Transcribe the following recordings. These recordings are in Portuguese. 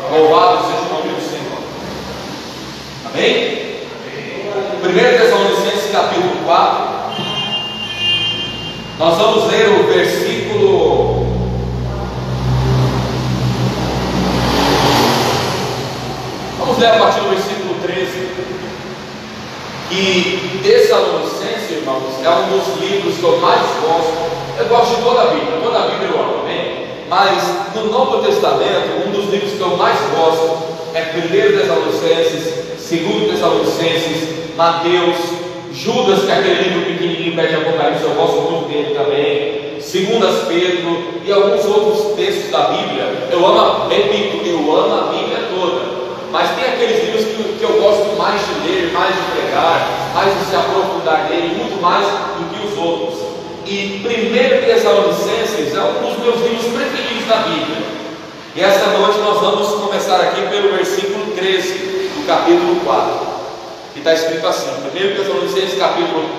Louvado seja o nome do Senhor. Amém? 1 Tessalonicenses capítulo 4. Nós vamos ler o versículo. Vamos ler a partir do versículo 13. E Tessalonicenses, irmãos, é um dos livros que eu mais gosto. Eu gosto de toda a Bíblia eu amo, amém? Mas no Novo Testamento, um dos livros que eu mais gosto é 1 Tessalonicenses, 2 Tessalonicenses, Mateus, Judas, que é aquele livro pequenininho perto de Apocalipse, eu gosto muito dele também, 2 Pedro e alguns outros textos da Bíblia. Eu amo a Bíblia toda. Mas tem aqueles livros que eu gosto mais de ler, mais de pregar, mais de se aprofundar nele, muito mais do que os outros. E 1 Tessalonicenses é um dos meus livros preferidos da Bíblia. E esta noite nós vamos começar aqui pelo versículo 13 do capítulo 4, que está escrito assim, 1 Tessalonicenses capítulo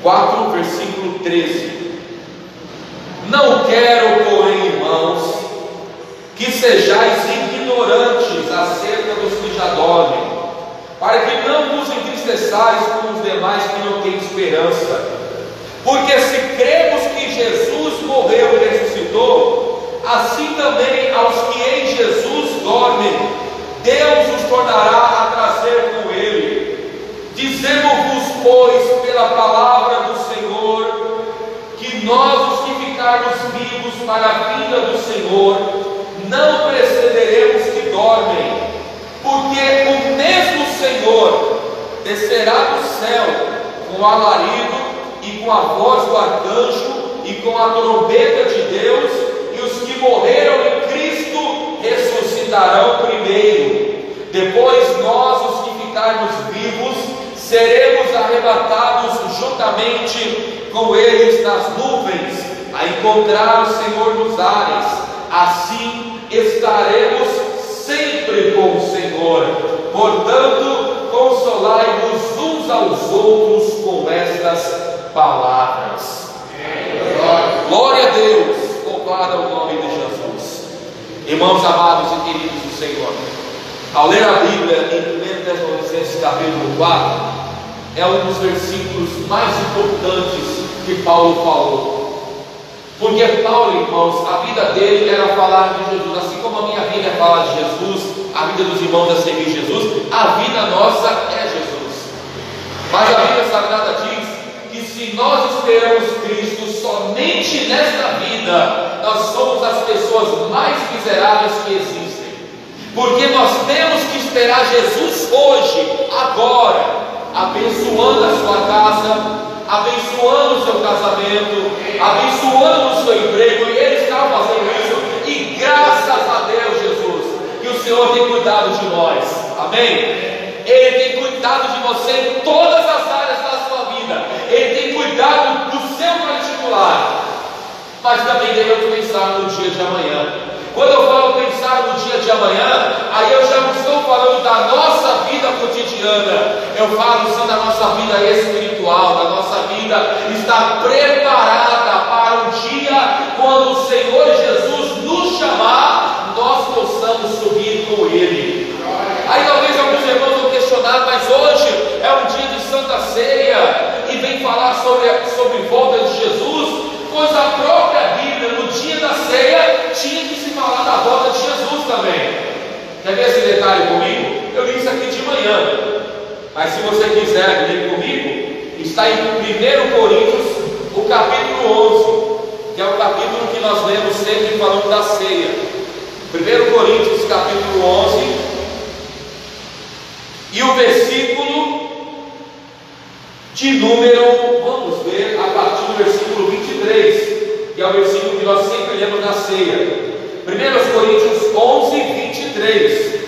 4, versículo 13. Não quero, porém, irmãos, que sejais ignorantes acerca dos que já dormem, para que não vos entristeçais com os demais que não têm esperança. Porque se cremos que Jesus morreu e ressuscitou, assim também aos que em Jesus dormem, Deus os tornará a trazer com Ele. Dizemos-vos, pois, pela palavra do Senhor, que nós, os que ficarmos vivos para a vinda do Senhor, não precederemos que dormem, porque o mesmo Senhor descerá do céu com alarido e com a voz do arcanjo e com a trombeta de Deus, e os que morreram em Cristo ressuscitarão primeiro. Depois nós, os que ficarmos vivos, seremos arrebatados juntamente com eles nas nuvens, a encontrar o Senhor nos ares. Assim estaremos sempre com o Senhor. Portanto, consolai-vos uns aos outros com estas palavras. Glória a Deus, louvado o nome de Jesus. Irmãos amados e queridos do Senhor, ao ler a Bíblia em 1 Tessalonicenses capítulo 4, é um dos versículos mais importantes que Paulo falou. Porque Paulo, irmãos, a vida dele era falar de Jesus, assim como a minha vida é falar de Jesus, a vida dos irmãos é seguir Jesus, a vida nossa é Jesus. Mas a Bíblia Sagrada diz que se nós esperamos Cristo somente nesta vida, nós somos as pessoas mais miseráveis que existem. Porque nós temos que esperar Jesus hoje, agora, abençoando a sua casa, abençoando o seu casamento, abençoando o seu emprego, e Ele está fazendo isso, e graças a Deus, Jesus, que o Senhor tem cuidado de nós, amém? Ele tem cuidado de você em todas as áreas da sua vida, Ele tem cuidado do seu particular, mas também devemos pensar no dia de amanhã. Quando eu falo pensar no dia de amanhã, aí eu já não estou falando da nossa vida cotidiana, eu falo sim da nossa vida espiritual, da nossa vida estar preparada para um dia quando o Senhor Jesus nos chamar, nós possamos subir com Ele. Aí talvez alguns irmãos vão questionar, mas hoje é um dia de Santa Ceia e vem falar sobre volta de Jesus, pois a própria Bíblia no dia da ceia tinha que se falar da volta de Jesus também. Quer ver esse detalhe comigo? Eu li isso aqui de manhã, mas se você quiser ler comigo, está em 1 Coríntios, o capítulo 11, que é o capítulo que nós lemos sempre falando da ceia. 1 Coríntios capítulo 11, e o versículo de número, vamos ver, a partir do versículo 23, que é o versículo que nós sempre lemos na ceia. 1 Coríntios 11, 23,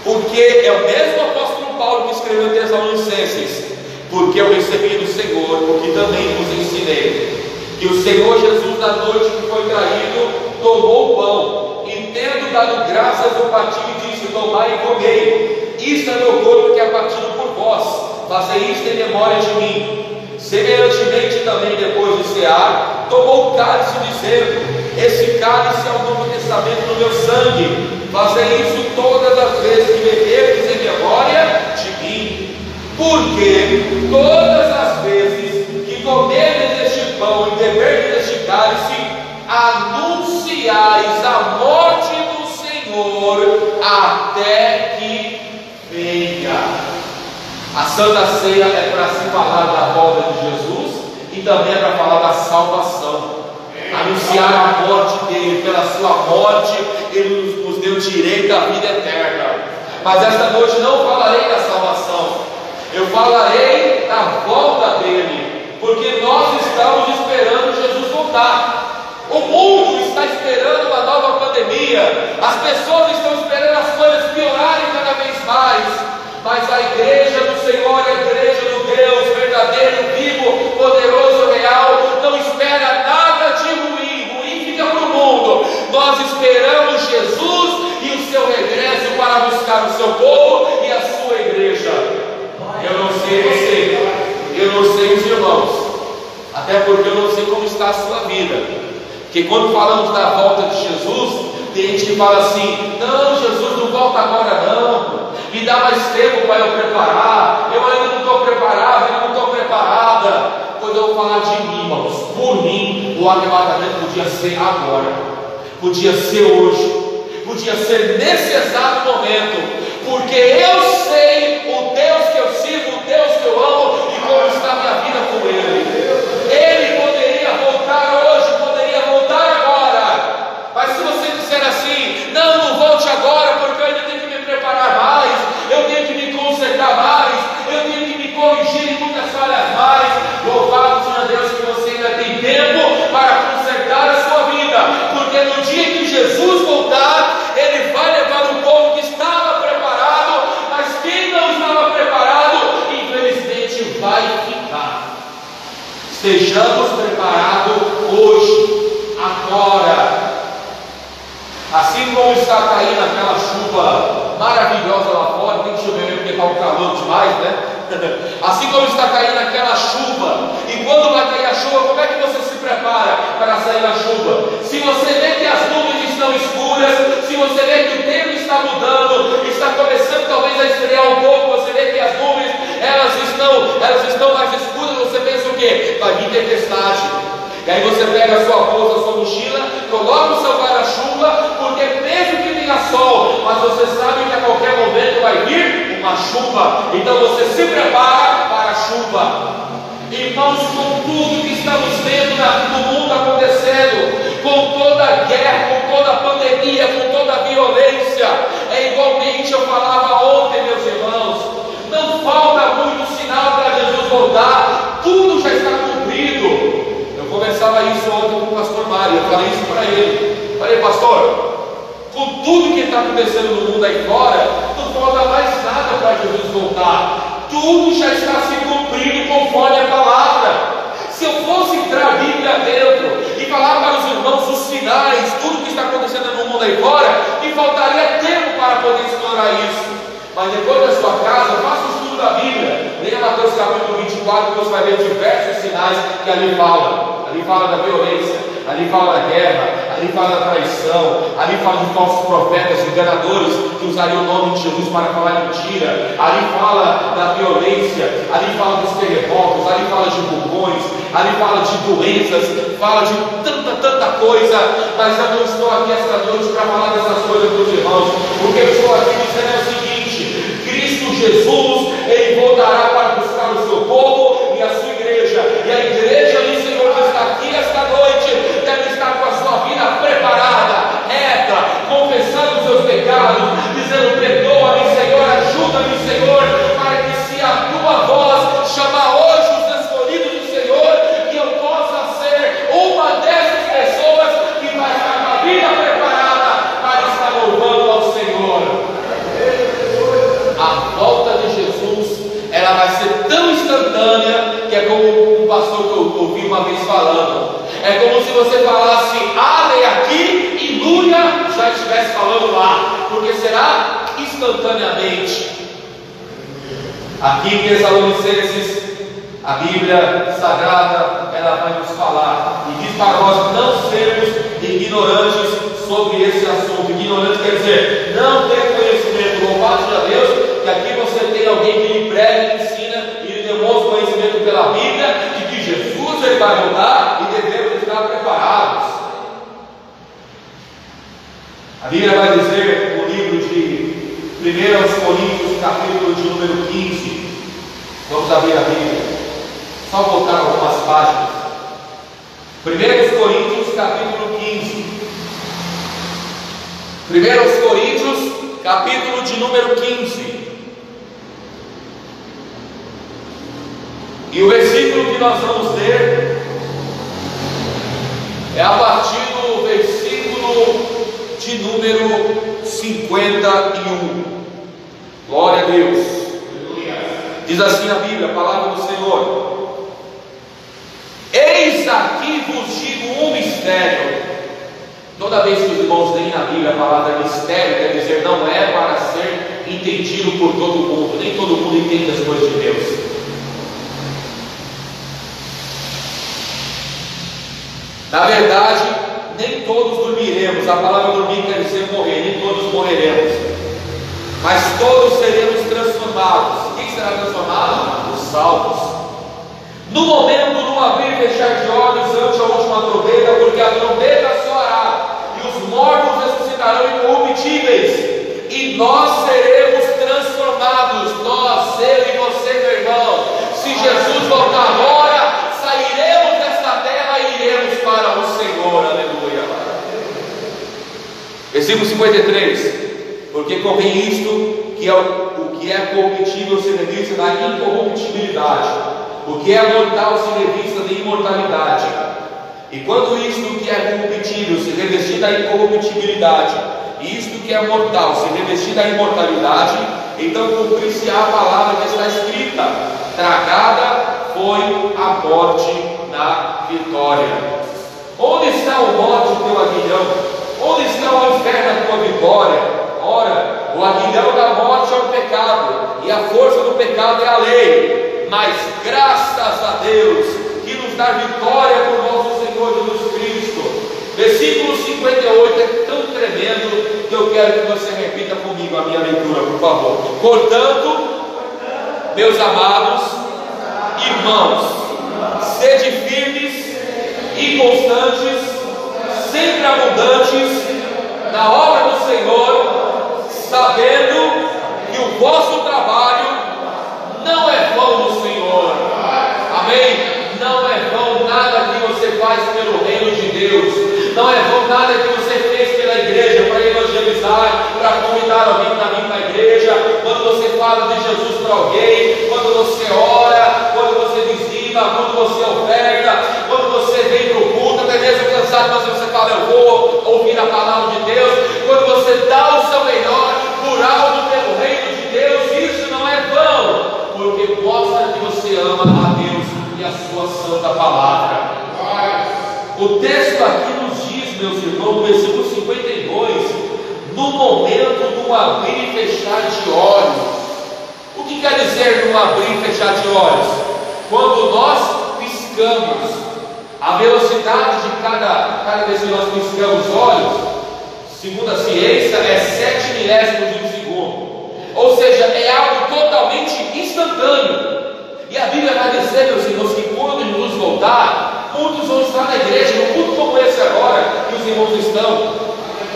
porque é o mesmo apóstolo Paulo que escreveu em Tessalonicenses, porque eu recebi do Senhor, o que também vos ensinei, que o Senhor Jesus, na noite que foi traído, tomou o pão, e tendo dado graças, o partiu e disse: tomai e comei, isto é meu corpo que é partido por vós, fazei isto em memória de mim. Semelhantemente também, depois de cear, tomou o cálice, dizendo: esse cálice é o novo testamento no meu sangue, Fazei isso todas as vezes que beberdes em memória de mim, porque todas as vezes que comerdes este pão e beberdes este cálice, anunciais a morte do Senhor até que venha. A Santa Ceia é para se falar da volta de Jesus e também é para falar da salvação, anunciar a morte dele. Pela sua morte ele nos deu direito à vida eterna. Mas esta noite não falarei da salvação, eu falarei da volta dele, porque nós estamos esperando Jesus voltar. O mundo está esperando uma nova pandemia, as pessoas estão esperando as coisas piorarem cada vez mais, mas a igreja do Senhor, a igreja do Deus verdadeiro, vivo, poderoso, real, não espera nada de ruim fica para o mundo. Nós esperamos Jesus e o seu regresso para buscar o seu povo e a sua igreja. Eu não sei você, eu não sei os irmãos, até porque eu não sei como está a sua vida. Porque quando falamos da volta de Jesus, tem gente que fala assim: não, Jesus não volta agora não, me dá mais tempo para eu preparar, eu ainda não estou preparado, eu não estou preparada. Pois eu vou falar de mim, irmãos. Por mim, o arrebatamento podia ser agora, podia ser hoje, podia ser nesse exato momento, porque eu sei o Deus que eu sirvo, o Deus que eu amo e como está a minha vida com Ele. Ele poderia voltar hoje, poderia voltar agora. Mas se você disser assim: não volte agora, porque eu ainda tenho que me preparar mais, eu tenho que me consertar mais, eu tenho que me corrigir em muitas falhas mais, louvado seja Deus que você ainda tem tempo para consertar a sua vida, porque no dia que Jesus voltar, Ele vai levar um povo que estava preparado, mas quem não estava preparado, infelizmente vai ficar. Estejamos preparados hoje, agora. Assim como está caindo aquela chuva maravilhosa lá fora, tem que chover mesmo porque está um calor demais, né? Assim como está caindo aquela chuva, e quando vai cair a chuva, como é que você se prepara para sair da chuva? Se você vê que as nuvens estão escuras, se você vê que o tempo está mudando, está começando talvez a esfriar um pouco, você vê que as nuvens elas estão mais escuras, você pensa o quê? Vai vir tempestade. E aí você pega a sua bolsa, a sua mochila, coloca o seu guarda-chuva, porque mesmo que tenha sol, mas você sabe que a qualquer momento vai vir uma chuva. Então você se prepara para a chuva. Irmãos, com tudo que estamos vendo no mundo acontecendo, com toda a guerra, com toda a pandemia, com toda a violência, é igualmente eu falava ontem, meus irmãos, não falta muito sinal para Jesus voltar, tudo já está cumprido. Eu conversava isso ontem com o pastor Mário, eu falei isso para ele. Falei: pastor, com tudo que está acontecendo no mundo aí fora, não falta mais nada para Jesus voltar, tudo já está se cumprindo conforme a palavra. Se eu fosse entrar a Bíblia dentro e falar para os irmãos os sinais, tudo que está acontecendo no mundo aí fora, me faltaria tempo para poder explorar isso. Mas depois da sua casa, faça o estudo da Bíblia, leia Mateus capítulo 24, que você vai ver diversos sinais que ali fala. Ali fala da violência, ali fala da guerra, ali fala da traição, ali fala de falsos profetas, enganadores que usariam o nome de Jesus para falar mentira, ali fala da violência, ali fala dos terremotos, ali fala de vulcões, ali fala de doenças, fala de tanta coisa. Mas eu não estou aqui esta noite para falar dessas coisas para os irmãos, porque eu estou aqui dizendo o seguinte: Cristo Jesus, Ele voltará para buscar o seu povo e a sua igreja, e a igreja do Senhor que está aqui esta noite deve estar com a sua vida preparada, reta, confessando os seus pecados, dizendo: perdoa-me, Senhor, ajuda-me, Senhor, para que se a tua voz chamar hoje os escolhidos do Senhor, que eu possa ser uma dessas pessoas que vai estar com a vida preparada para estar louvando ao Senhor. A volta de Jesus, ela vai ser tão instantânea que é como um pastor que eu ouvi uma vez falando. É como se você falasse Ale aqui e Lúria já estivesse falando lá, porque será instantaneamente. Aqui em Tessalonicenses, a Bíblia Sagrada, ela vai nos falar e diz para nós não sermos ignorantes sobre sobre esse assunto. Ignorante quer dizer não ter conhecimento. Louvado seja Deus que aqui você tem alguém que lhe prega, lhe ensina e lhe demonstra conhecimento pela Bíblia de que Jesus ele vai voltar e devemos estar preparados. A Bíblia vai dizer no livro de 1 Coríntios, capítulo de número 15. Vamos abrir a Bíblia, só voltar algumas páginas. 1 Coríntios, capítulo 15. 1 Coríntios, capítulo de número 15. E o versículo que nós vamos ler é a partir do versículo de número 51. Glória a Deus. Diz assim a Bíblia, a palavra do Senhor: eis aqui vos digo um mistério. Toda vez que os irmãos leem na Bíblia a palavra mistério, quer dizer, não é para ser entendido por todo mundo. Nem todo mundo entende as coisas de Deus. Na verdade, nem todos dormiremos. A palavra dormir quer dizer morrer. Nem todos morreremos, mas todos seremos transformados. Quem será transformado? Os salvos. No momento, no abrir e fechar de olhos ante a última trombeta, porque a trombeta soará e os mortos ressuscitarão incorruptíveis, e nós seremos transformados. Nós, eu e você, meu irmão. Se Jesus voltar agora, sairemos desta terra e iremos para o Senhor. Aleluia. Versículo 53. Porque convém isto, que o que é corruptível se revista da incorruptibilidade, o que é mortal se revista da imortalidade. E quando isto que é corruptível se revestir da incorruptibilidade, e isto que é mortal se revestir da imortalidade, então cumprir-se-á a palavra que está escrita: tragada foi a morte na vitória. Onde está o morte, o teu aguilhão? Onde está o inferno, a tua vitória? Ora, o aguilhão da morte é o pecado, e a força do pecado é a lei. Mas graças a Deus que nos dá vitória por nosso Senhor Jesus Cristo. Versículo 58 é tão tremendo que eu quero que você repita comigo a minha leitura, por favor. Portanto, meus amados irmãos, sede firmes e constantes, sempre abundantes na obra do Senhor, sabendo que o vosso trabalho não é vão no Senhor. Amém? Não é vão nada que você faz pelo reino de Deus. Não é vão nada que você fez pela igreja, para evangelizar, para convidar alguém para vir para a igreja. Quando você fala de Jesus para alguém, quando você ora, quando você dizima, quando você oferta, quando você vem para o culto, até mesmo cansado, mas você fala, eu vou ouvir a palavra de Deus. Quando você dá o seu melhor por algo pelo reino de Deus, isso não é vão, porque mostra que você ama a Deus e a sua santa palavra. O texto aqui nos diz, meus irmãos, no versículo 52, no momento do abrir e fechar de olhos. O que quer dizer no abrir e fechar de olhos? Quando nós piscamos, a velocidade de cada vez que nós piscamos os olhos, segundo a ciência, é 7 milésimos de um segundo. Ou seja, é algo totalmente instantâneo. E a Bíblia vai dizer, meus irmãos, que quando Jesus voltar, muitos vão estar na igreja, num culto como esse agora, que os irmãos estão.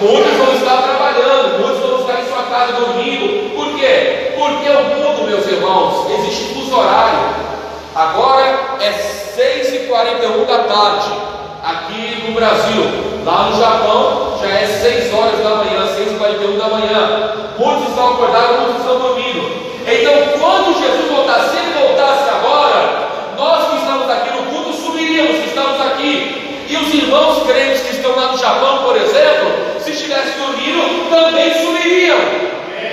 Muitos vão estar trabalhando, muitos vão estar em sua casa dormindo. Por quê? Porque o mundo, meus irmãos, existe fuso horário. Agora é 6h41 da tarde, aqui no Brasil. Lá no Japão já é 6 horas da manhã, 6h41 da manhã. Muitos estão acordados, muitos estão dormindo. Então, quando Jesus voltar, se ele voltasse agora, nós que estamos aqui no culto subiríamos, que estamos aqui. E os irmãos crentes que estão lá no Japão, por exemplo, se estivessem dormindo, também subiriam.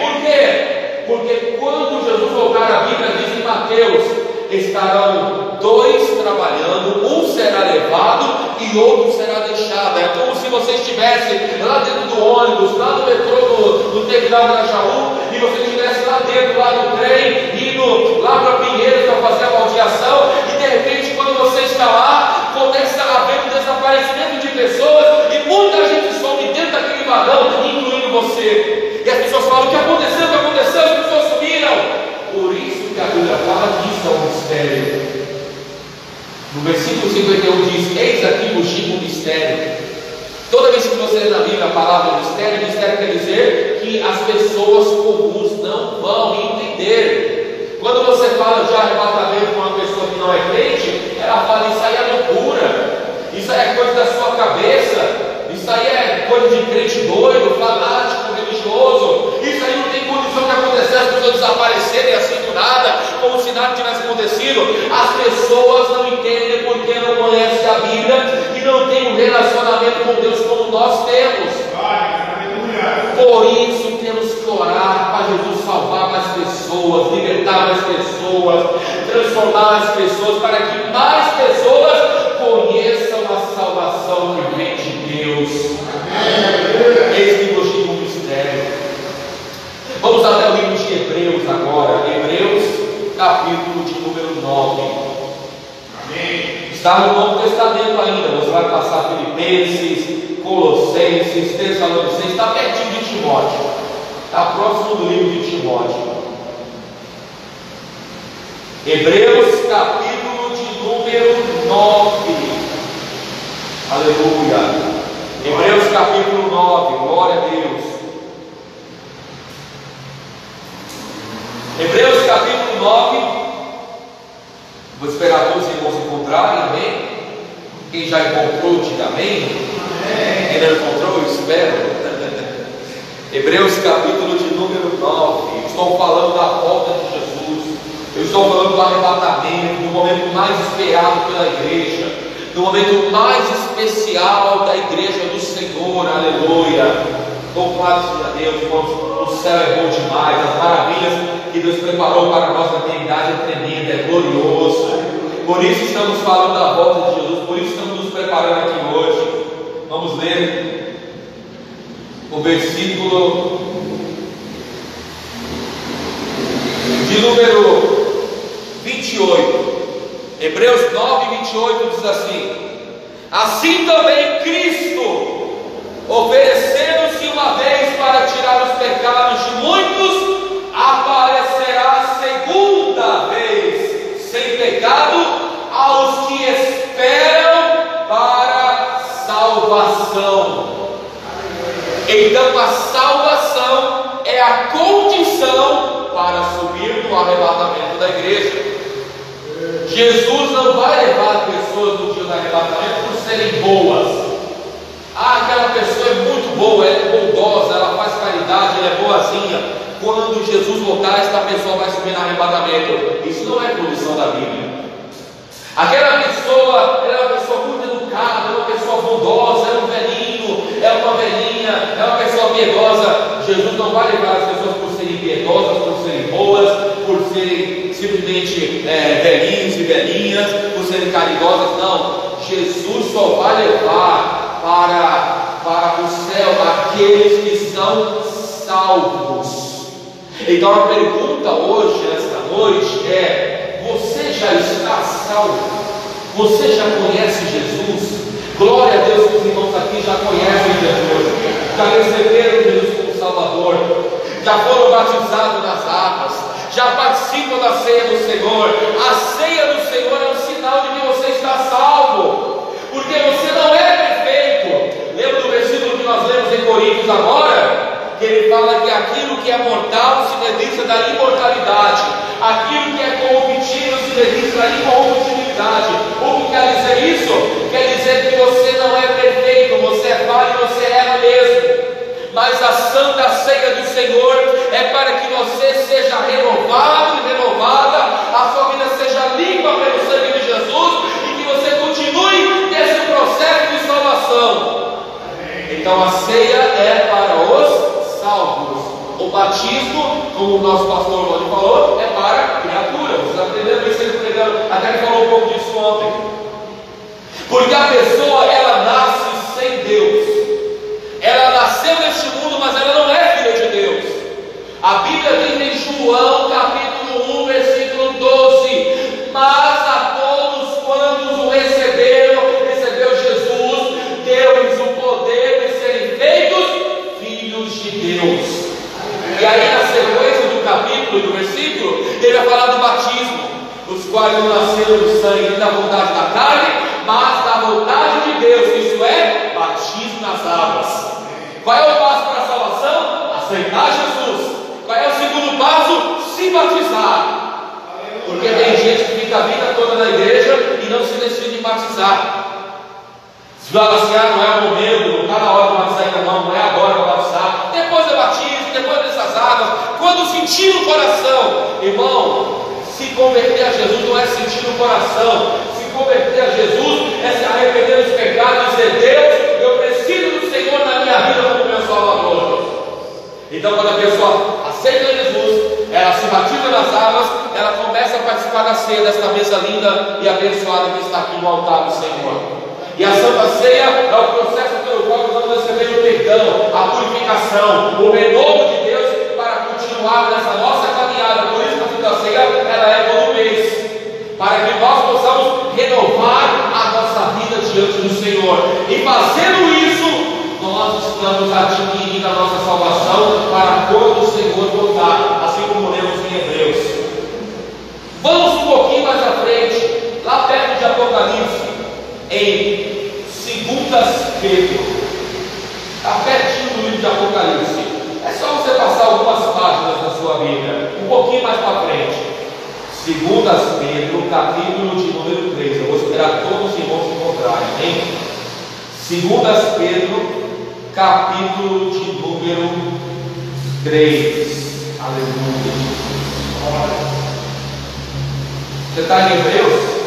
Por quê? Porque quando Jesus voltar, a Bíblia diz em Mateus, estarão 2 trabalhando, um será levado e outro será deixado. É como se você estivesse lá dentro do ônibus, lá no metrô, no terminal da Jaú, e você estivesse lá dentro, lá no trem, indo lá para Pinheiros para fazer a baldeação, e de repente, quando você está lá, começa a haver um desaparecimento de pessoas, e muita gente some dentro daquele pagão, incluindo você. E as pessoas falam: o que aconteceu? O que aconteceu? As pessoas sumiram. Por isso que a Bíblia fala que isso é um mistério. No versículo 51 diz: eis aqui vos digo um mistério. Toda vez que você lê na Bíblia a palavra mistério, mistério quer dizer que as pessoas comuns não vão entender. Quando você fala de arrebatamento com uma pessoa que não é crente, ela fala: isso aí é loucura, isso aí é coisa da sua cabeça, isso aí é coisa de crente doido, fanático, religioso, isso aí não tem condição de acontecer, as pessoas desaparecerem assim do nada, como se nada tivesse acontecido. As pessoas não entendem porque não conhecem a Bíblia e não têm um relacionamento com Deus como nós temos. Por isso temos que orar para Jesus salvar mais pessoas, libertar mais pessoas, transformar as pessoas, para que mais pessoas conheçam a salvação que vem de Deus. Eis que vos digo um mistério. Vamos até o livro de Hebreus agora. Hebreus, capítulo de número 9. Amém. Está no Novo Testamento ainda. Você vai passar Filipenses, Colossenses, Tessalonicenses. Está pertinho de Timóteo. Está próximo do livro de Timóteo. Hebreus, capítulo de número 9. Aleluia. Hebreus capítulo 9. Glória a Deus. Hebreus capítulo 9. Vou esperar todos os irmãos encontrarem, amém? Quem já encontrou, diga amém. Quem não encontrou, eu espero. Hebreus capítulo de número 9. Estou falando da volta de Jesus. Eu estou falando do arrebatamento, do momento mais esperado pela igreja, do momento mais especial da igreja do Senhor. Aleluia. Louvado seja Deus, irmãos. O céu é bom demais. As maravilhas que Deus preparou para nós na eternidade é tremenda, é glorioso. Por isso estamos falando da volta de Jesus, por isso estamos nos preparando aqui hoje. Vamos ler o versículo de número 28. Hebreus 9, 28 diz assim: assim também Cristo, oferecendo-se uma vez para tirar os pecados de muitos, aparecerá segunda vez, sem pecado, aos que esperam para salvação. Então a salvação é a condição para subir no arrebatamento da igreja. Jesus não vai levar pessoas no dia do arrebatamento por serem boas. Aquela pessoa é muito boa, ela é bondosa, ela faz caridade, ela é boazinha. Quando Jesus voltar, esta pessoa vai subir no arrebatamento. Isso não é condição da Bíblia. Aquela pessoa, ela é uma pessoa muito educada, é uma pessoa bondosa, é um velhinho, é uma velhinha, é uma pessoa piedosa. Jesus não vai levar as pessoas por serem piedosas, por serem boas, por serem simplesmente velhinhos e velhinhas, por serem caridosas. Não, Jesus só vai levar para o céu aqueles que são salvos. Então a pergunta hoje, nesta noite, é: você já está salvo? Você já conhece Jesus? Glória a Deus que os irmãos aqui já conhecem Jesus, já receberam Jesus como Salvador, já foram batizados nas águas, já participam da ceia do Senhor. A ceia do Senhor é um sinal de que você está salvo, porque você não é perfeito. Lembra do versículo que nós lemos em Coríntios agora? Que ele fala que aquilo que é mortal se dedica da imortalidade, aquilo que é corruptível se dedica da incorruptibilidade. O que quer dizer isso? Quer dizer que você não é perfeito, você é falho, você erra mesmo. Mas a santa ceia do Senhor é para que você seja renovado e renovada, a sua vida seja limpa pelo sangue de Jesus e que você continue nesse processo de salvação. Então a ceia é para os salvos. O batismo, como o nosso pastor Rony falou, é para a criatura. Vocês aprenderam isso ele pregando, até ele falou um pouco disso ontem. Porque a pessoa, ela nasce sem Deus. Ela nasceu neste mundo, mas ela não é filha de Deus. A Bíblia diz em João capítulo 1, versículo 12: mas a todos quantos o receberam, recebeu Jesus, deu-lhes o poder de serem feitos Deus. E aí, na sequência do capítulo e do versículo, ele vai falar do batismo, os quais não nasceram do sangue nem da vontade da carne, mas da vontade de Deus. Isso é batismo nas águas. Qual é o passo para a salvação? Aceitar Jesus. Qual é o segundo passo? Se batizar. Porque tem gente que fica a vida toda na igreja e não se decide batizar. Se fala assim, não é o momento, não está na hora de batizar ainda, não é agora para batizar. Depois é batismo, depois dessas águas, quando sentir no coração. Irmão, se converter a Jesus não é sentir no coração. Se converter a Jesus é se arrepender dos pecados e dizer: Deus, eu preciso do Senhor na minha vida como meu Salvador. Então, quando a pessoa aceita Jesus, ela se batiza nas águas, ela começa a participar da ceia, desta mesa linda e abençoada que está aqui no altar do Senhor. E a Santa Ceia é o processo pelo qual nós vamos receber o perdão, a purificação, o renovo de Deus para continuar nessa nossa caminhada. Por isso que a Santa Ceia ela é todo mês, para que nós possamos renovar a nossa vida diante do Senhor. E fazendo isso, nós estamos adquirindo a nossa salvação para quando o Senhor voltar, assim como lemos em Hebreus. Vamos um pouquinho mais à frente, lá perto de Apocalipse, em 2 Pedro, está pertinho do livro de Apocalipse. É só você passar algumas páginas na sua Bíblia, um pouquinho mais para frente. 2 Pedro, capítulo de número 3. Eu vou esperar todos os irmãos se encontrarem, hein? 2 Pedro, capítulo de número 3. Aleluia. Você está em Hebreus?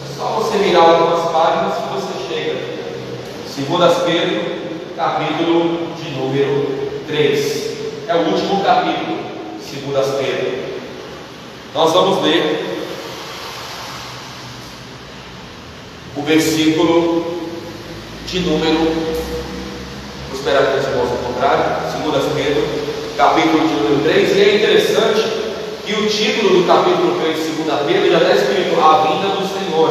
É só você virar algumas páginas que você chega. 2 Pedro, capítulo de número 3. É o último capítulo, 2 Pedro. Nós vamos ler o versículo de número, vou esperar que os irmãos encontrarem, 2 Pedro, capítulo de número 3. E é interessante que o título do capítulo 3 de 2 Pedro já está escrito: A Vinda do Senhor.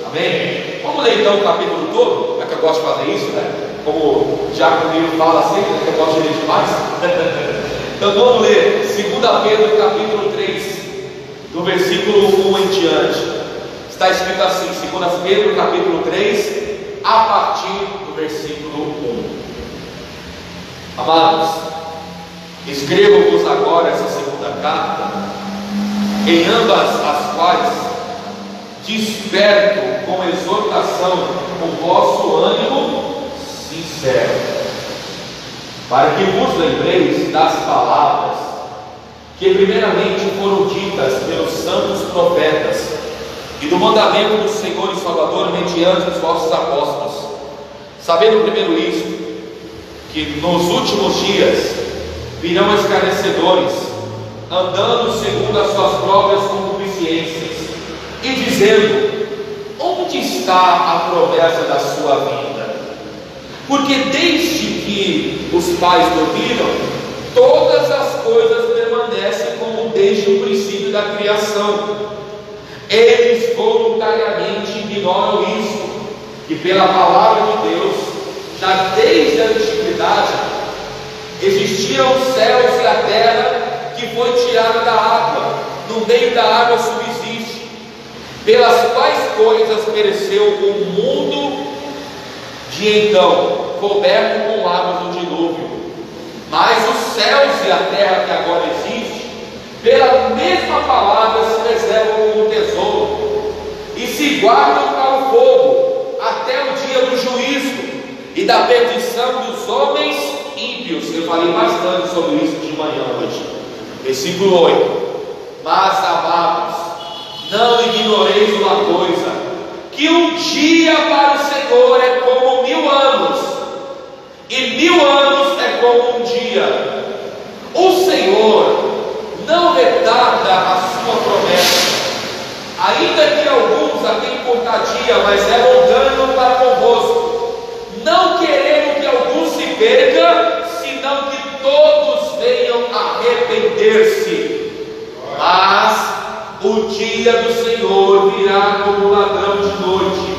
Amém? Vamos ler então o capítulo todo, é que eu gosto de fazer isso, né? Como o Diácono Miro fala sempre, né? Que eu gosto de ler demais. Então vamos ler 2 Pedro capítulo 3, do versículo 1 em diante. Está escrito assim, 2 Pedro capítulo 3, a partir do versículo 1. Amados, escrevo-vos agora essa segunda carta, em ambas as quais desperto com exortação o vosso ânimo sincero, para que vos lembreis das palavras que primeiramente foram ditas pelos santos profetas, e do mandamento do Senhor e Salvador mediante os vossos apóstolos, sabendo primeiro isto, que nos últimos dias virão escarnecedores, andando segundo as suas próprias concupiscências, e dizendo: onde está a promessa da sua vinda? Porque desde que os pais dormiram, todas as coisas permanecem como desde o princípio da criação. Eles voluntariamente ignoram isso, que pela palavra de Deus, já desde a antiguidade, existiam os céus e a terra, que foi tirada da água, no meio da água subsiste, pelas quais coisas pereceu o mundo de então, coberto com águas do dilúvio. Mas os céus e a terra que agora existe, pela mesma palavra se preservam como tesouro, e se guardam para o fogo, até o dia do juízo e da perdição dos homens ímpios. Eu falei bastante sobre isso de manhã hoje. Versículo 8. Mas, amados, não ignoreis uma coisa, que um dia para o Senhor é como 1000 anos, e 1000 anos é como um dia. O Senhor não retarda a sua promessa, ainda que alguns a tenham por tardia, mas é longânimo para convosco, não querendo que alguns se percam, senão que todos venham a arrepender-se. Mas o dia do Senhor virá como ladrão de noite,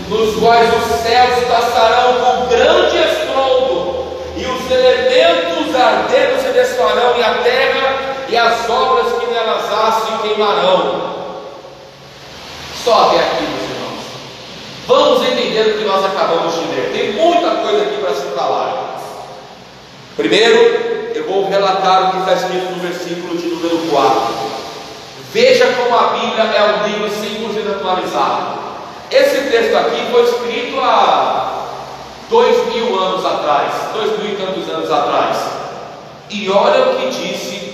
nos quais os céus passarão com grande estrondo, e os elementos ardendo se desfarão, e a terra e as obras que nelas há se queimarão. Só até aqui, meus irmãos. Vamos entender o que nós acabamos de ler. Tem muita coisa aqui para se falar. Primeiro, eu vou relatar o que está escrito no versículo de número 4. Veja como a Bíblia é um livro 100% atualizado. Esse texto aqui foi escrito há 2000 anos atrás, 2000 e tantos anos atrás. E olha o que disse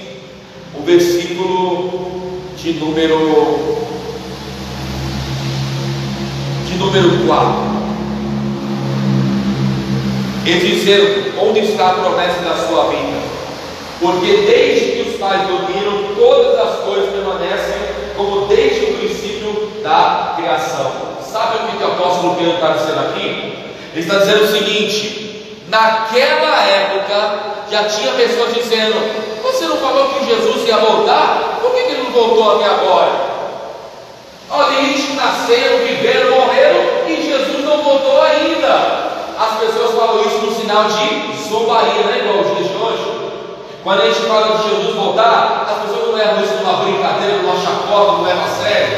o versículo de número 4. E dizer: onde está a promessa da sua vida? Porque desde que os pais dormiram, todas as coisas permanecem como desde o princípio da criação. Sabe o que o apóstolo Pedro está dizendo aqui? Ele está dizendo o seguinte: naquela época já tinha pessoas dizendo: você não falou que Jesus ia voltar? Por que ele não voltou até agora? Olha, eles nasceram, viveram, morreram e Jesus não voltou ainda. As pessoas falam isso no sinal de zombaria, não é igual aos dias de hoje. Quando a gente fala de Jesus voltar, as pessoas não levam isso numa brincadeira, numa chacota, não levam a sério.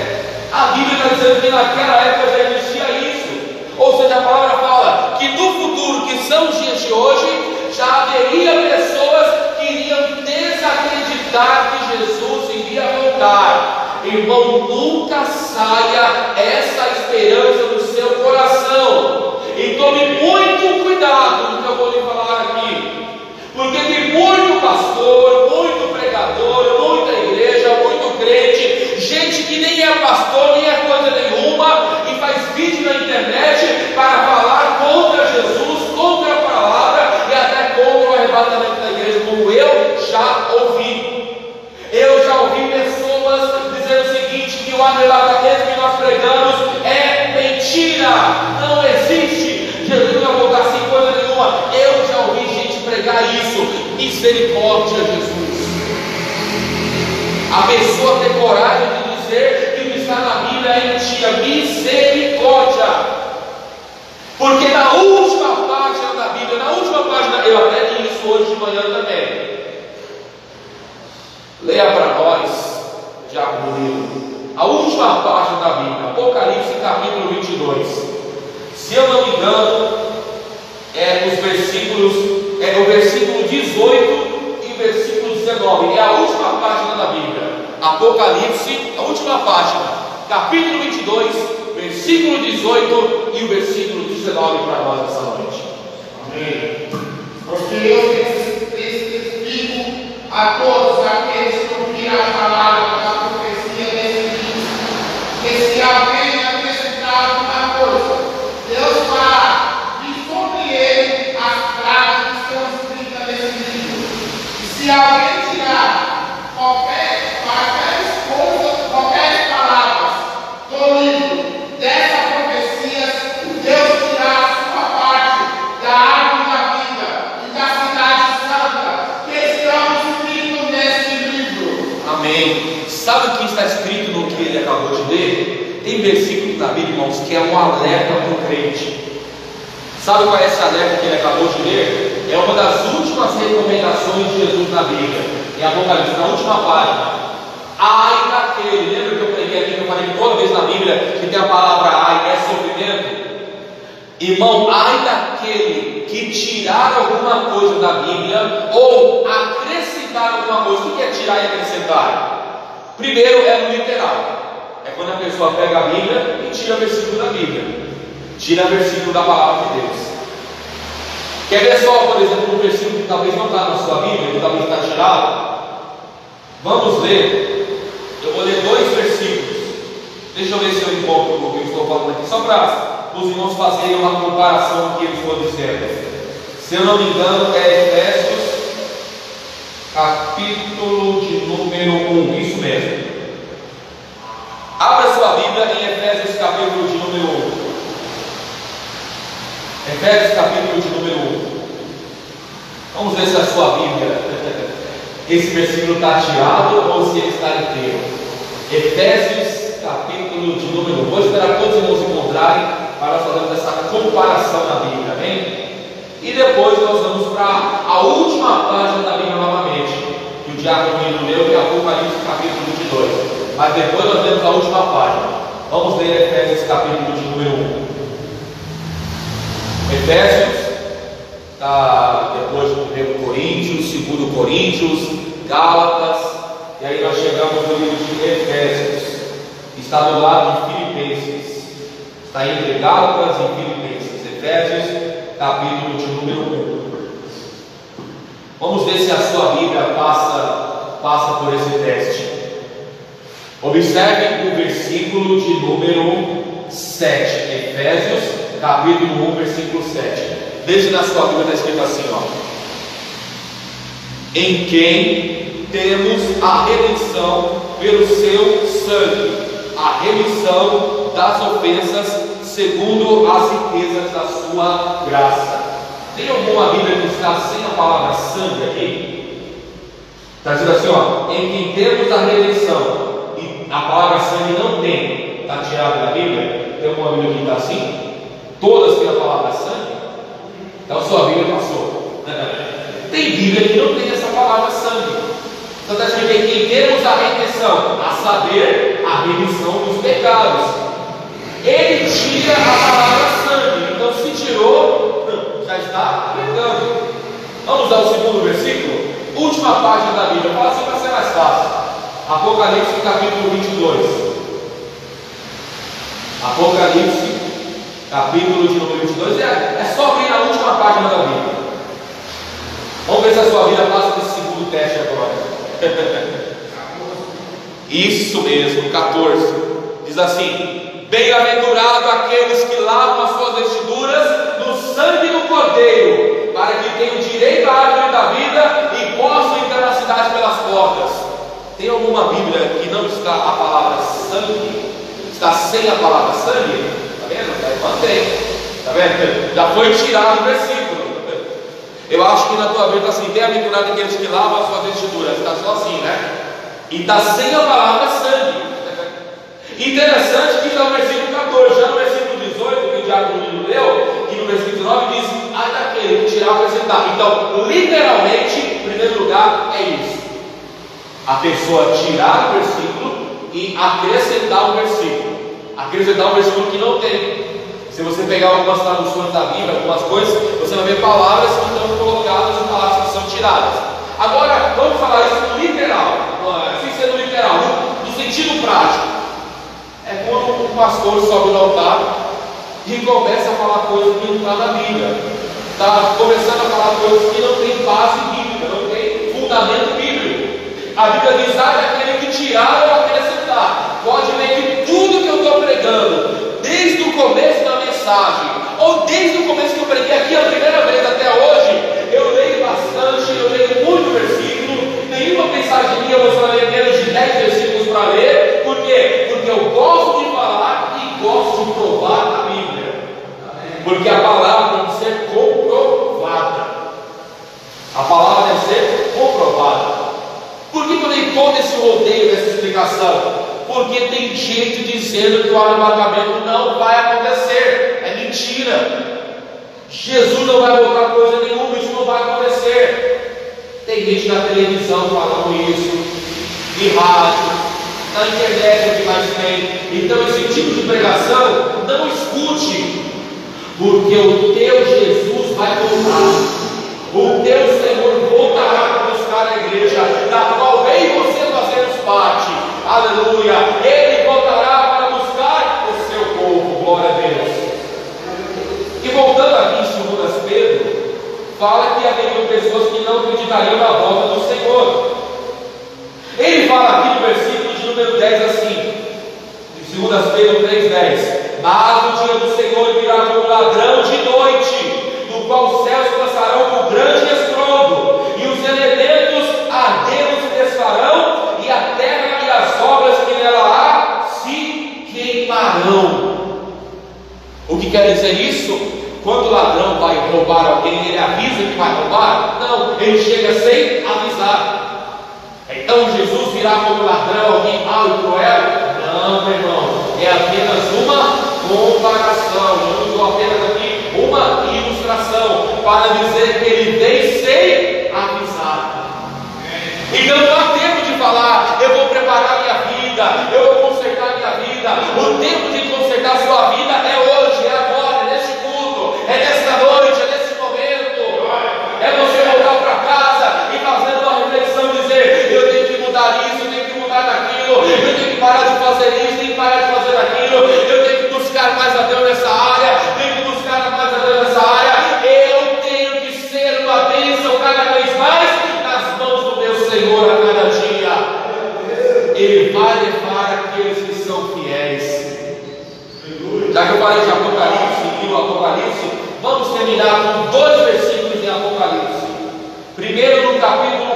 A Bíblia está dizendo que naquela época já existia isso. Ou seja, a palavra fala que no futuro, que são os dias de hoje, já haveria pessoas que iriam desacreditar que Jesus iria voltar. Irmão, nunca saia essa esperança do seu coração. E tome muito cuidado no que eu vou lhe falar aqui. Porque tem muito pastor, muito pregador, muita igreja, muito crente, gente que nem é pastor, nem é coisa nenhuma, e faz vídeo na internet para falar contra Jesus, contra a palavra e até contra o arrebatamento da igreja, como eu já ouvi. Eu já ouvi pessoas dizendo o seguinte: que o arrebatamento que nós pregamos é mentira, não existe, Jesus vai voltar sem coisa nenhuma. Eu já ouvi gente pregar isso. Misericórdia, Jesus. A pessoa ter coragem de dizer que o que está na Bíblia é mentira. Misericórdia. Porque na última página da Bíblia, na última página, eu até li isso hoje de manhã também. Leia para nós, Diácono Nilo, a última página da Bíblia, Apocalipse capítulo 22. Se eu não me engano, o versículo 18 e o versículo 19. É a última página da Bíblia. Apocalipse, a última página, capítulo 22, versículo 18 e o versículo 19 para nós essa noite. Amém. Porque eu testifico a todos aqueles que ouviram a palavra da profecia desse livro, que se alguém acrescentar alguma coisa, Deus fará vir sobre ele as pragas que estão escritas nesse livro. E se alguém tirar qualquer palavras do livro dessa profecia, Deus tirar a sua parte da árvore da vida e da cidade santa que estão escritos nesse livro. Amém. Sabe o que está escrito no que ele acabou de ler? Tem versículo na Bíblia, irmãos, que é um alerta para o crente. Sabe qual é esse alerta que ele acabou de ler? É uma das últimas recomendações de Jesus na Bíblia, em Apocalipse, na última página. Ai daquele, lembra que eu preguei aqui, que eu falei que toda vez na Bíblia que tem a palavra ai, é sofrimento? Irmão, ai daquele que tirar alguma coisa da Bíblia ou acrescentar alguma coisa. O que é tirar e acrescentar? Primeiro é no literal. É quando a pessoa pega a Bíblia e tira versículo da Bíblia, tira versículo da palavra de Deus. Quer ver só, por exemplo, um versículo que talvez não está na sua Bíblia, que talvez está tirado? Vamos ler. Eu vou ler 2 versículos. Deixa eu ver se eu encontro o que eu estou falando aqui, só para os irmãos fazerem uma comparação do que eles foram dizendo. Se eu não me engano, é Efésios, capítulo de número 1, isso mesmo. Abra sua Bíblia em Efésios, capítulo de número 1. Efésios, capítulo de número 1. Vamos ver se a sua Bíblia, esse versículo está tirado ou se ele está inteiro. Efésios, capítulo de número 1. Vou esperar todos os irmãos encontrarem para nós fazermos essa comparação na Bíblia, amém? E depois nós vamos para a última página da Bíblia novamente, que o diácono Nilo leu, que é Apocalipse capítulo 22. Mas depois nós lemos a última página. Vamos ler Efésios capítulo de número 1. Efésios está depois do 1 Coríntios, 2 Coríntios, Gálatas, e aí nós chegamos no livro de Efésios, que está do lado de Filipenses, está entre Gálatas e Filipenses. Efésios capítulo de número 1. Vamos ver se a sua Bíblia passa por esse teste. Observe o versículo de número 7. Efésios capítulo 1, versículo 7. Veja na sua Bíblia, está escrito assim, ó: em quem temos a redenção pelo seu sangue, a remissão das ofensas segundo as riquezas da sua graça. Tem alguma Bíblia que está sem a palavra sangue aqui? Está dizendo assim, ó: em quem temos a redenção, e a palavra sangue não tem, está tirada da Bíblia. Tem alguma Bíblia que está assim? Todas têm a palavra sangue? Então sua Bíblia passou. Tem Bíblia que não tem essa palavra sangue. Então está escrito: em quem temos a redenção, a saber, a remissão dos pecados. Ele tira a palavra sangue. Então se tirou, já está pecando. Vamos ao segundo versículo, última página da Bíblia. Fala assim para ser mais fácil. Apocalipse capítulo 22. Apocalipse capítulo de número 22. É só abrir na última página da Bíblia. Vamos ver se a sua Bíblia passa desse segundo teste agora. Isso mesmo, 14. Diz assim: bem-aventurado aqueles que lavam as suas vestiduras no sangue do Cordeiro, para que tenham direito à árvore da vida e possam entrar na cidade pelas portas. Tem alguma Bíblia que não está a palavra sangue? Está sem a palavra sangue? Está vendo? Mantém. Está vendo? Já foi tirado o versículo. Eu acho que na tua Bíblia está assim: bem-aventurado aqueles que lavam as suas vestiduras. Está só assim, né? E está sem a palavra sangue. Interessante que no versículo 14, já no versículo 18, que o diácono leu, e no versículo 19 diz: ai daquele que tirar ou acrescentar. Então, literalmente, em primeiro lugar, é isso: a pessoa tirar o versículo e acrescentar um versículo. Acrescentar um versículo que não tem. Se você pegar algumas traduções da Bíblia, algumas coisas, você vai ver palavras que estão colocadas e palavras que são tiradas. Agora, vamos falar isso no literal, sem ser no literal, no sentido prático. É quando um pastor sobe no altar e começa a falar coisas que não está na Bíblia. Está começando a falar coisas que não tem base bíblica, não tem fundamento bíblico. A Bíblia diz: ah, daquele que tirar ou acrescentar. Pode ver que tudo que eu estou pregando, desde o começo da mensagem, ou desde o começo que eu preguei aqui a primeira vez até hoje, eu leio bastante, eu leio muito versículo. Nenhuma mensagem minha você vai ler menos de 10 versículos para ler. Por quê? Porque eu gosto de falar e gosto de provar a Bíblia. Porque a palavra tem que ser comprovada. A palavra deve ser comprovada. Por que eu dei todo esse rodeio dessa explicação? Porque tem gente dizendo que o arrebatamento não vai acontecer. É mentira. Jesus não vai voltar coisa nenhuma, isso não vai acontecer. Tem gente na televisão falando isso, de rádio, na internet, o que mais tem. Então esse tipo de pregação, não escute, porque o teu Jesus vai voltar. O teu Senhor voltará para buscar a igreja, da qual eu e você fazemos parte. Aleluia. Ele voltará para buscar o seu povo. Glória a Deus. E voltando aqui em 2 Pedro, fala que haveriam pessoas que não acreditariam na volta do Senhor. Ele fala aqui no versículo de número 10 assim, em 2 Pedro 3,10: mas o dia do Senhor virá como ladrão de noite, no qual os céus passarão com grande estrondo, e os elementos ardendo se desfarão, e a terra e as obras que nela há se queimarão. O que quer dizer isso? Quando o ladrão vai roubar alguém, ele avisa que vai roubar? Não, ele chega sem avisar. Então Jesus virá como ladrão, alguém mau e cruel? Não, meu irmão, é apenas uma comparação. Eu usou apenas aqui uma ilustração. ilustração para dizer que ele vem sem avisar. Então não há tempo de falar, eu vou preparar minha vida, eu vou consertar minha vida. O tempo de consertar sua vida é hoje, é agora, é neste culto, é nesta noite, é nesse momento. É você voltar para casa e fazendo uma reflexão, dizer: eu tenho que mudar isso, eu tenho que mudar daquilo, eu tenho que parar de fazer isso, tenho que parar de fazer aquilo, eu tenho que buscar mais a Deus nessa área, tenho que buscar mais a Deus nessa área. Eu tenho que ser uma bênção cada vez mais nas mãos do meu Senhor a cada dia. Ele vai levar aqueles que são fiéis. Já que eu falei de Apocalipse e o Apocalipse, vamos terminar com 2 versículos em Apocalipse. Primeiro no capítulo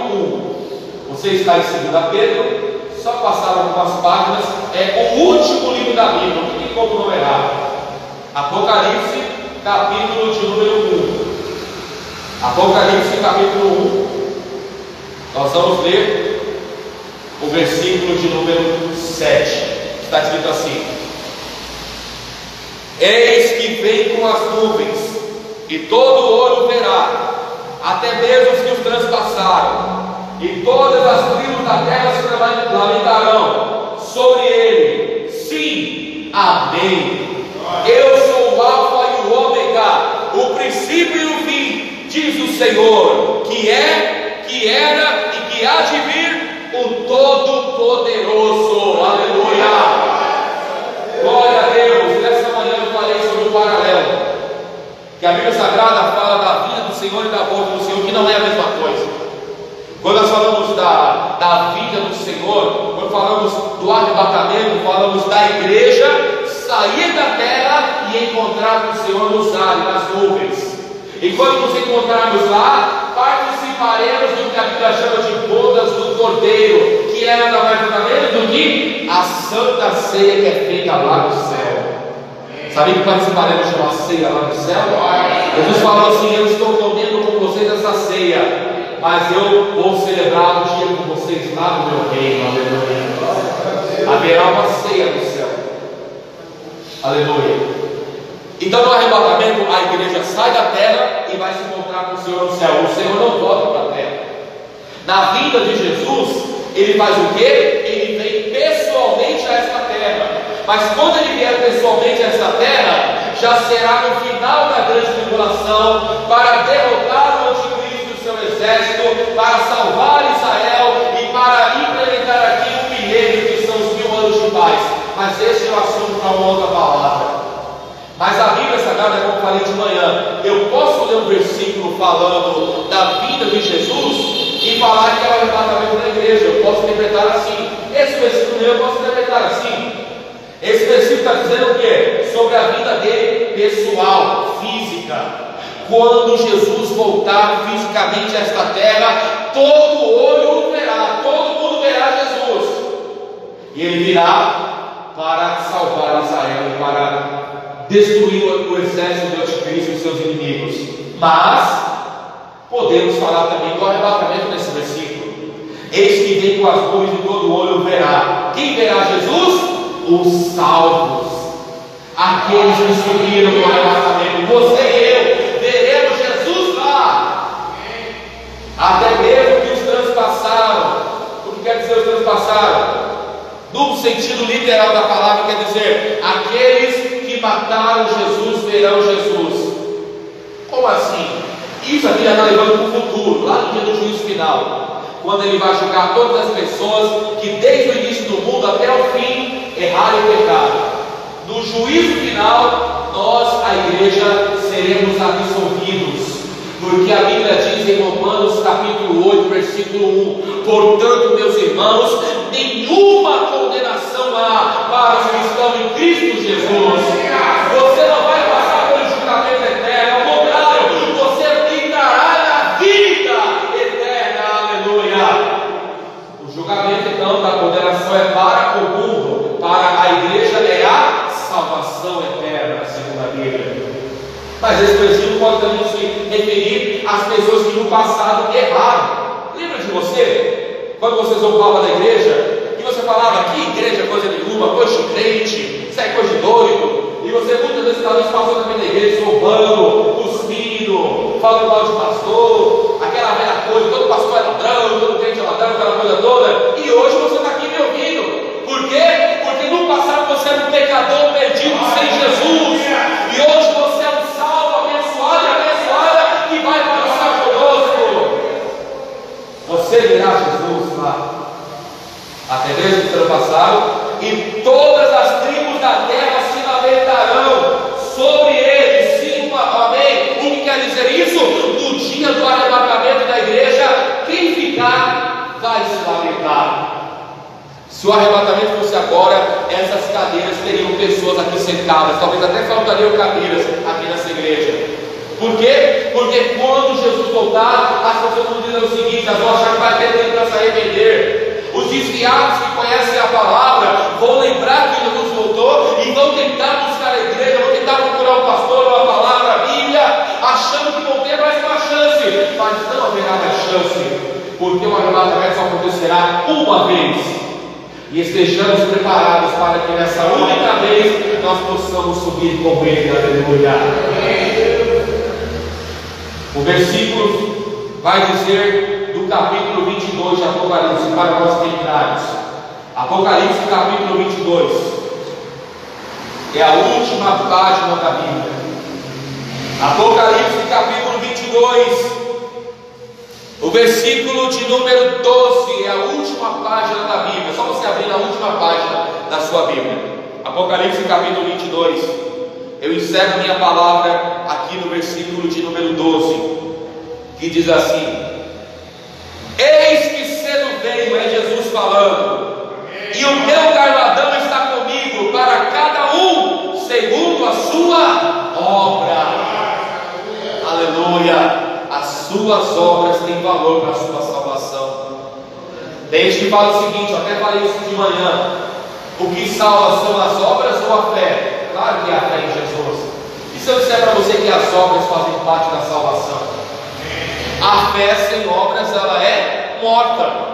1. Você está em 2 Pedro, só passar algumas páginas, é o último livro da Bíblia, não tem como não errar. Apocalipse, capítulo de número 1. Apocalipse, capítulo 1. Nós vamos ler o versículo de número 7. Está escrito assim: eis que vem com as nuvens, e todo olho verá, até mesmo os que os transpassaram, e todas as tribos da terra se lamentarão sobre ele. Sim, amém. Eu sou o Alfa e o Ômega, o princípio e o fim, diz o Senhor, que é, que era e que há de vir, o Todo-Poderoso. Aleluia. Glória a Deus. Nessa manhã eu falei sobre o paralelo, que a Bíblia Sagrada fala da vinda do Senhor e da volta do Senhor, que não é a mesma coisa. Quando nós falamos da vinda do Senhor, quando falamos do arrebatamento, falamos da igreja sair da terra e encontrar com o Senhor nos ares, nas nuvens. E quando nos encontrarmos lá, participaremos do que a Bíblia chama de bodas do Cordeiro, que é nada mais nada menos do que a Santa Ceia que é feita lá no céu. Sabia que participaremos de uma ceia lá no céu? Jesus falou assim: eu estou comendo com vocês essa ceia, mas eu vou celebrar o dia com vocês lá no meu reino. Aleluia. Haverá uma ceia no céu. Aleluia. Então no arrebatamento a igreja sai da terra e vai se encontrar com o Senhor no céu. O Senhor não volta para a terra. Na vinda de Jesus, ele faz o quê? Ele vem pessoalmente a esta terra. Mas quando ele vier pessoalmente a esta terra, já será no final da grande tribulação, para derrotar o anticristo e o seu exército, para salvar Israel e para implementar aqui o milênio, que são os 1000 anos de paz. Mas esse é o assunto para uma outra palavra. Mas a Bíblia Sagrada, como eu falei de manhã, eu posso ler um versículo falando da vinda de Jesus e falar que é o arrebatamento da igreja. Eu posso interpretar assim. Esse versículo eu posso interpretar assim. Esse versículo está dizendo o quê? Sobre a vida dele pessoal, física. Quando Jesus voltar fisicamente a esta terra, todo olho o verá, todo mundo verá Jesus. E ele virá para salvar Israel e para destruir o exército do anticristo e os seus inimigos. Mas podemos falar também do arrebatamento nesse versículo. Eis que vem com as nuvens e todo olho verá. Quem verá Jesus? Os salvos, aqueles que subiram no arrebatamento. Você e eu veremos Jesus lá. Até mesmo que os transpassaram. O que quer dizer os transpassaram? No sentido literal da palavra, quer dizer aqueles que mataram Jesus verão Jesus. Como assim? Isso aqui já está levando para o futuro, lá no dia do juízo final, quando ele vai julgar todas as pessoas que desde o início do mundo até o fim erraram e pecaram. No juízo final, nós, a igreja, seremos absolvidos, porque a Bíblia diz em Romanos capítulo 8, versículo 1: portanto, meus irmãos, nenhuma condenação há para os que estão em Cristo Jesus. Você não vai passar pelo julgamento eterno, ao contrário, você entrará na vida eterna. Aleluia. O julgamento então da condenação é para o mundo, para a igreja é a salvação eterna, segundo a Bíblia. Mas esse versículo pode também se referir às pessoas que no passado erraram. Lembra de você? Quando você zombava da igreja, e você falava: que igreja, coisa nenhuma, coisa de crente, isso é coisa de doido. e você muitas vezes talvez passou na minha igreja zombando, cuspindo, falando mal de pastor, aquela velha coisa, todo pastor é ladrão, todo crente é ladrão, aquela coisa toda, e hoje você está aqui me ouvindo. Por quê? Porque no passado você era um pecador perdido sem Jesus, e hoje você é um salvo, abençoado e abençoada que vai para o céu conosco. Você verá Jesus lá. Até mesmo no ano passado, e todas as tribos da terra se lamentarão sobre ele. Sim, amém. O que quer dizer isso? No dia do arrebatamento da igreja, quem ficar vai se lamentar. Se o arrebatamento fosse agora, essas cadeiras teriam pessoas aqui sentadas, talvez até faltariam cadeiras aqui nessa igreja. Por quê? Porque quando Jesus voltar, as pessoas vão dizer o seguinte: elas vão achar que vai ter tempo para se arrepender. Os desviados que conhecem a palavra vão lembrar que Jesus voltou e vão tentar buscar a igreja, vão tentar procurar um pastor ou a palavra, a Bíblia, achando que vão ter mais uma chance, mas não haverá mais chance, porque o arrebatamento só acontecerá uma vez, e estejamos preparados para que nessa única vez nós possamos subir com ele. Aleluia. O versículo vai dizer do capítulo 22 de Apocalipse, para nós terminarmos. Apocalipse capítulo 22 é a última página da Bíblia. Apocalipse capítulo 22, o versículo de número 12 é a última página da Bíblia. Só você abrir a última página da sua Bíblia. Apocalipse capítulo 22. Eu encerro minha palavra aqui no versículo de número 12, que diz assim: eis que cedo venho, é Jesus falando, e o meu galardão está comigo, para cada um segundo a sua obra. Aleluia. As suas obras têm valor para a sua salvação. Tem gente que fala o seguinte, eu até falei isso de manhã: o que salva são as obras ou a fé? Claro que é a fé em Jesus. E se eu disser para você que as obras fazem parte da salvação? A fé sem obras, ela é morta.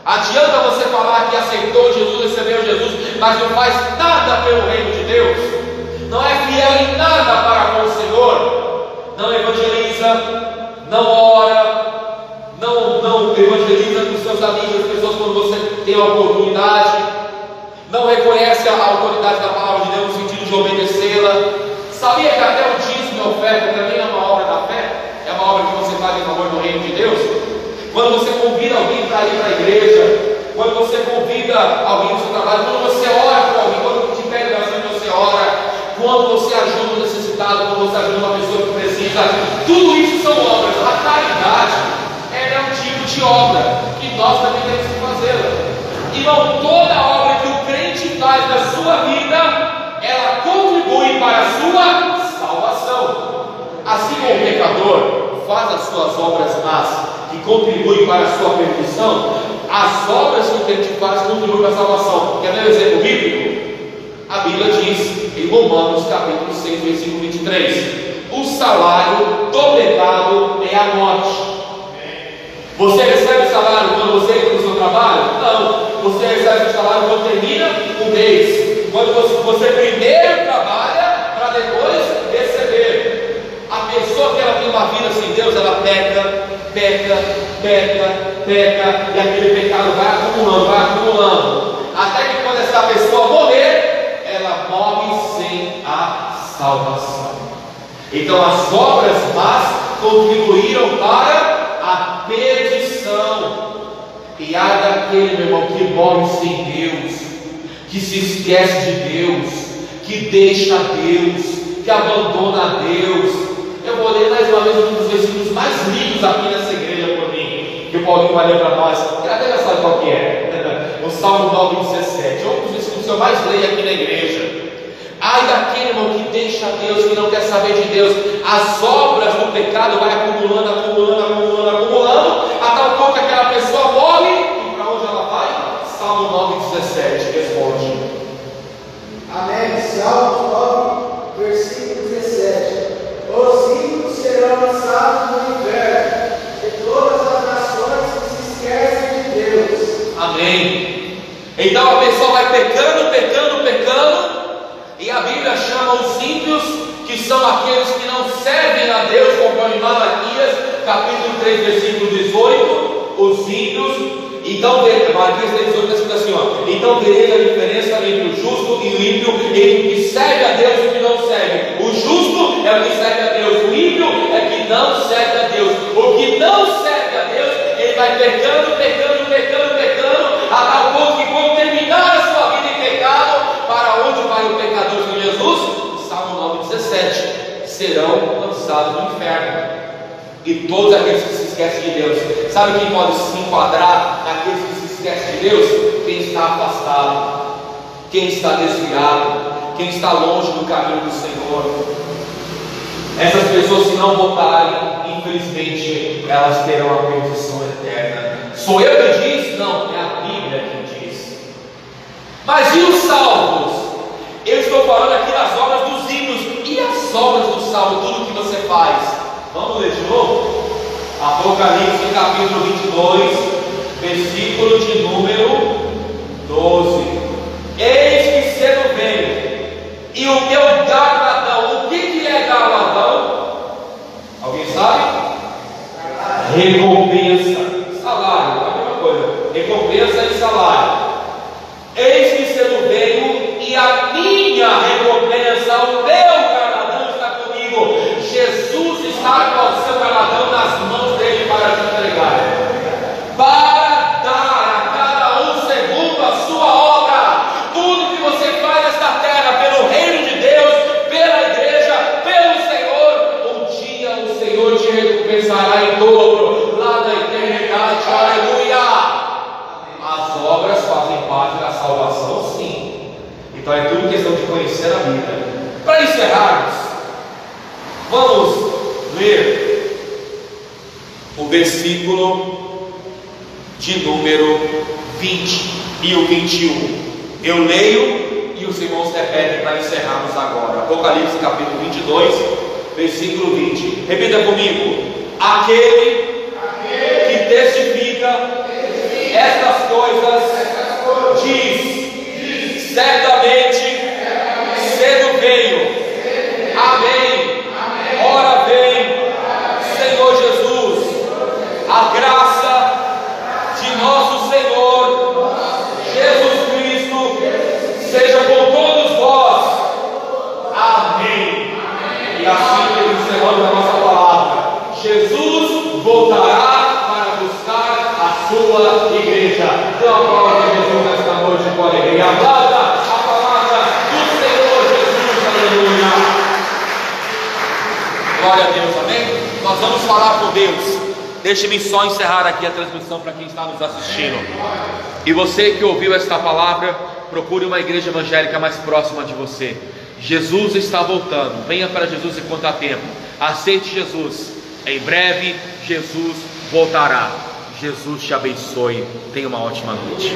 Adianta você falar que aceitou Jesus, recebeu Jesus, mas não faz nada pelo reino de Deus, não é fiel em nada para com o Senhor, não evangeliza, não ora, não evangeliza com seus amigos, as pessoas, quando você tem a oportunidade, não reconhece a autoridade da palavra de Deus no sentido de obedecê-la. Sabia que até o dízimo e a oferta também é uma obra da fé? É uma obra que você faz em favor do reino de Deus. Quando você convida alguém para ir para a igreja, quando você convida alguém no seu trabalho, quando você ora por alguém, quando te pede oração, você ora, quando você ajuda o necessitado, quando você ajuda uma pessoa que precisa, tudo isso são obras. A caridade é um tipo de obra que nós também temos que fazê-la. Irmão, toda obra que o crente faz na sua vida, ela contribui para a sua salvação. Assim como o pecador faz as suas obras más, que contribuem para a sua perdição, as obras que o crente faz contribuem para a salvação. Quer ver um exemplo bíblico? A Bíblia diz em Romanos capítulo 6, versículo 23: o salário do pecado é a morte. Você recebe o salário quando você entra no seu trabalho? Não. Você recebe o salário quando termina o mês. Quando você primeiro trabalha para depois receber. A pessoa que ela tem uma vida sem Deus, ela peca, e aquele pecado vai acumulando. Até que quando essa pessoa morrer, ela morre sem a salvação. Então as obras más contribuíram para a perdição. E há daquele, meu irmão, que morre sem Deus, que se esquece de Deus, que deixa Deus, que abandona Deus. Eu vou ler mais uma vez um dos versículos mais lindos aqui nessa igreja por mim, que o Paulinho vai ler para nós, que até já sabe qual que é, o Salmo 9:17, um dos versículos que eu mais leio aqui na igreja. Ai daquele, irmão, que deixa Deus, que não quer saber de Deus. As obras do pecado vai acumulando, a tal ponto que aquela pessoa morre, e para onde ela vai? Salmo 9:17 responde. Amém. Salmo 9, versículo 17. Os ímpios serão lançados no inferno, e todas as nações que se esquecem de Deus. Amém. Então a pessoa vai pecando, e a Bíblia chama chama os ímpios, que são aqueles que não servem a Deus, conforme Malaquias, capítulo 3, versículo 18, os ímpios. Então, Malaquias 3, 18 está escrito assim, ó: então vereis a diferença entre o justo e o ímpio, entre o que serve a Deus e o que não serve. O justo é o que serve a Deus, o ímpio é que não serve a Deus. O que não serve a Deus, ele vai pecando, a tal ponto que quando terminar a sua vida em pecado, para onde vai o pecador com Jesus? Salmo 9,17: serão lançados no inferno. E todos aqueles que se esquecem de Deus, sabe quem pode se enquadrar naqueles que se esquecem de Deus? Quem está afastado, quem está desviado, quem está longe do caminho do Senhor. Essas pessoas, se não voltarem, infelizmente, elas terão a perdição eterna. Sou eu que diz? Não, é a Bíblia que diz. Mas e os salvos? Eu estou falando aqui das obras dos ímpios. E as obras do salvo, tudo que você faz? Vamos ler de novo? Apocalipse capítulo 22, versículo de número 12. Eis que cedo venho, e o meu galardão. O que é galardão? Alguém sabe? Recompensa, salário, a mesma coisa. Recompensa e salário. Eis que cedo venho, e a minha recompensa, o meu galardão está comigo. Jesus está com o seu galardão nas mãos dele para te entregar, para dar a cada um segundo a sua obra. Tudo que você faz nesta terra pelo reino de Deus, pela igreja, pelo Senhor, um dia o Senhor te recompensará em dobro lá na eternidade. Aleluia! As obras fazem parte da salvação, sim. Então é tudo questão de conhecer a Bíblia. Para encerrarmos, vamos ler o versículo de número 20 e o 21. Eu leio e os irmãos repetem para encerrarmos agora. Apocalipse capítulo 22, versículo 20. Repita comigo: aquele que testifica estas coisas diz: certamente cedo veio. Amém. Ora vem, Senhor Jesus, a graça de nosso Senhor Jesus Cristo seja com todos vós. Amém. E assim que encerramos a nossa palavra, Jesus voltará para buscar a sua igreja. Dê uma palavra a Jesus nesta noite com alegria. Aplauda a palavra do Senhor Jesus. Aleluia. Glória a Deus, amém? Nós vamos falar com Deus. Deixe-me só encerrar aqui a transmissão para quem está nos assistindo. E você que ouviu esta palavra, procure uma igreja evangélica mais próxima de você. Jesus está voltando. Venha para Jesus enquanto há tempo. Aceite Jesus. Em breve Jesus voltará. Jesus te abençoe. Tenha uma ótima noite.